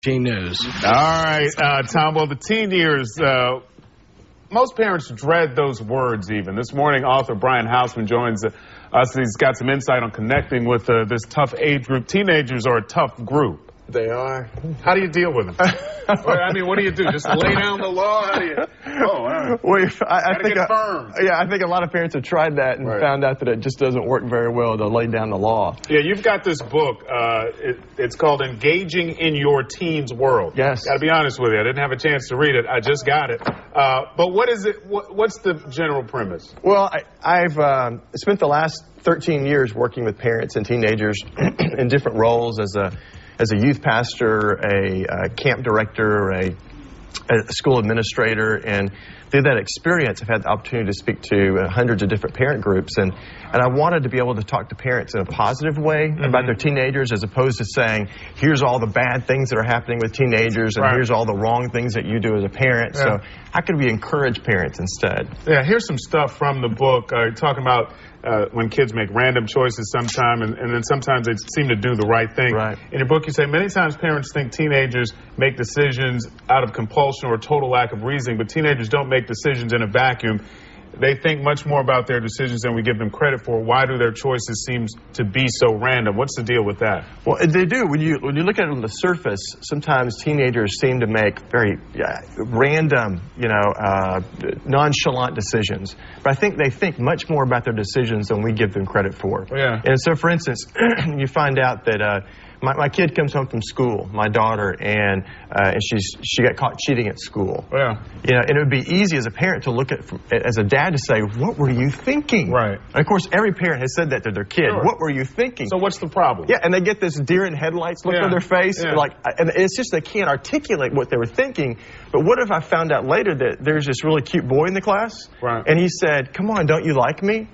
Teen News. All right, Tom, well, the teen years, most parents dread those words even. This morning, author Brian Hausman joins us. He's got some insight on connecting with this tough age group. Teenagers are a tough group. They are. How do you deal with them? I mean, what do you do? Just lay down the law? How do you? I think get firm. Yeah, I think a lot of parents have tried that and found out that it just doesn't work very well to lay down the law. Yeah, you've got this book. It's called Engaging in Your Teen's World. Yes. Got to be honest with you, I didn't have a chance to read it. I just got it. But what is it? What's the general premise? Well, I've spent the last 13 years working with parents and teenagers in different roles as a youth pastor, a camp director, a school administrator, and through that experience I've had the opportunity to speak to hundreds of different parent groups, and I wanted to be able to talk to parents in a positive way about their teenagers, as opposed to saying, here's all the bad things that are happening with teenagers and here's all the wrong things that you do as a parent. So how could we encourage parents instead? Yeah, here's some stuff from the book. Talking about when kids make random choices sometime, and then sometimes they seem to do the right thing. In your book, you say many times parents think teenagers make decisions out of compulsion or total lack of reasoning, but teenagers don't make decisions in a vacuum. They think much more about their decisions than we give them credit for. Why do their choices seem to be so random? What's the deal with that? Well, they do. When you look at it on the surface, sometimes teenagers seem to make very random, nonchalant decisions. But I think they think much more about their decisions than we give them credit for. And so, for instance, you find out that my kid comes home from school, my daughter, and she got caught cheating at school. And it would be easy as a parent to look at, as a dad, to say, what were you thinking? And of course, every parent has said that to their kid. What were you thinking? So what's the problem? And they get this deer in headlights look on their face, and it's just they can't articulate what they were thinking. But what if I found out later that there's this really cute boy in the class, and he said, come on, don't you like me?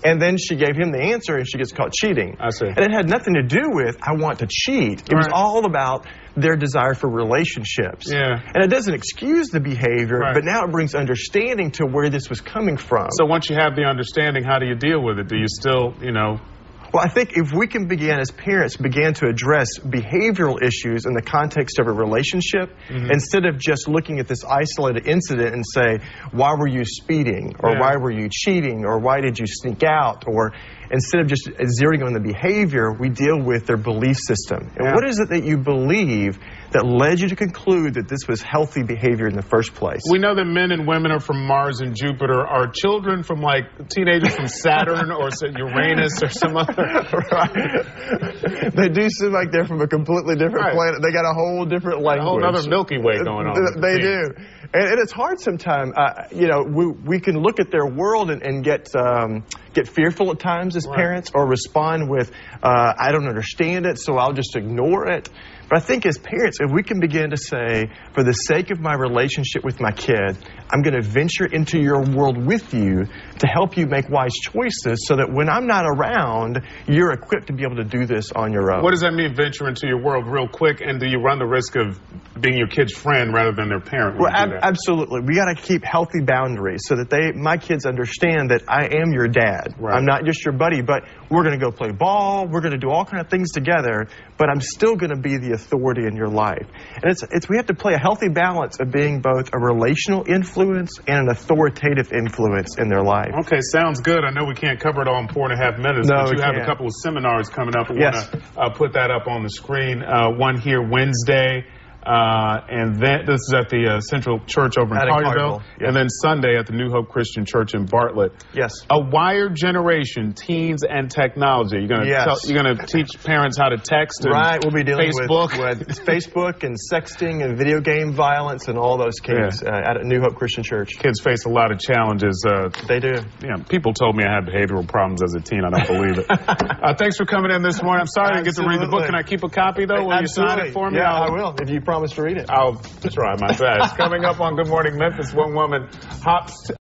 And then she gave him the answer, and she gets caught cheating. And it had nothing to do with, I want to cheat. It was all about their desire for relationships. And it doesn't excuse the behavior, but now it brings understanding to where this was coming from. So once you have the understanding, how do you deal with it? Do you still, Well, I think if we can begin, as parents, begin to address behavioral issues in the context of a relationship, instead of just looking at this isolated incident and say, why were you speeding? Or why were you cheating? Or why did you sneak out? Or instead of just zeroing on the behavior, we deal with their belief system. And what is it that you believe that led you to conclude that this was healthy behavior in the first place? We know that men and women are from Mars and Jupiter. Are children from, like, teenagers from Saturn or Uranus or some other? They do seem like they're from a completely different planet. They got a whole different language. A whole other Milky Way going on. They do. And it's hard sometimes. We can look at their world and get fearful at times as parents, or respond with, I don't understand it, so I'll just ignore it. But I think as parents, if we can begin to say, for the sake of my relationship with my kid, I'm going to venture into your world with you to help you make wise choices, so that when I'm not around, you're equipped to be able to do this on your own. What does that mean, venture into your world, real quick? And do you run the risk of being your kid's friend rather than their parent? Well, absolutely. We got to keep healthy boundaries so that my kids understand that I am your dad. I'm not just your buddy, but we're going to go play ball. We're going to do all kinds of things together, but I'm still going to be the authority in your life. And we have to play a healthy balance of being both a relational influence and an authoritative influence in their life. Okay, sounds good. I know we can't cover it all in 4.5 minutes, but you have a couple of seminars coming up. We want to put that up on the screen. One here Wednesday. And then this is at the Central Church over in Carterville, and then Sunday at the New Hope Christian Church in Bartlett. A wired generation, teens and technology. You're going to teach parents how to text. And we'll be dealing Facebook. with Facebook and sexting and video game violence and all those kids at New Hope Christian Church. Kids face a lot of challenges. They do. People told me I had behavioral problems as a teen. I don't believe it. Thanks for coming in this morning. I'm sorry I didn't get to read the book. Can I keep a copy though? Will you sign it for me? Yeah, I will. If you promise to read it. I'll try my best. Coming up on Good Morning Memphis, one woman hops